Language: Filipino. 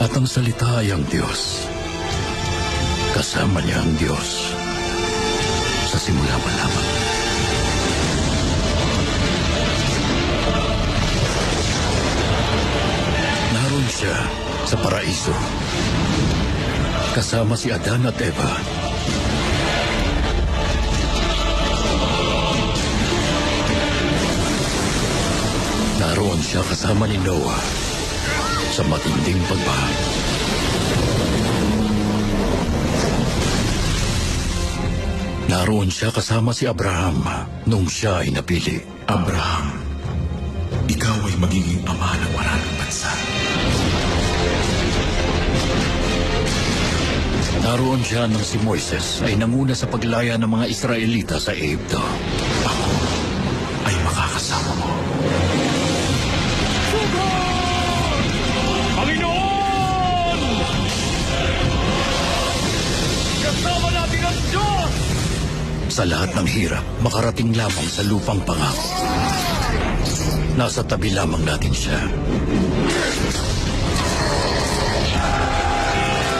At ang salita ay ang Diyos. Kasama niya ang Diyos sa simula pa lamang. Naroon siya sa paraiso. Kasama si Adan at Eva. Naroon siya kasama ni Noah sa matinding pagbaha. Naroon siya kasama si Abraham nung siya ay napili. Abraham, ikaw ay magiging ama ng maraming bansa. Naroon siya nang si Moises ay nanguna sa paglaya ng mga Israelita sa Egypto. Ako ay makakasama mo. Panginoon! Kasama natin ang Diyos! Sa lahat ng hirap, makarating lamang sa lupang pangako. Nasa tabi lamang natin siya.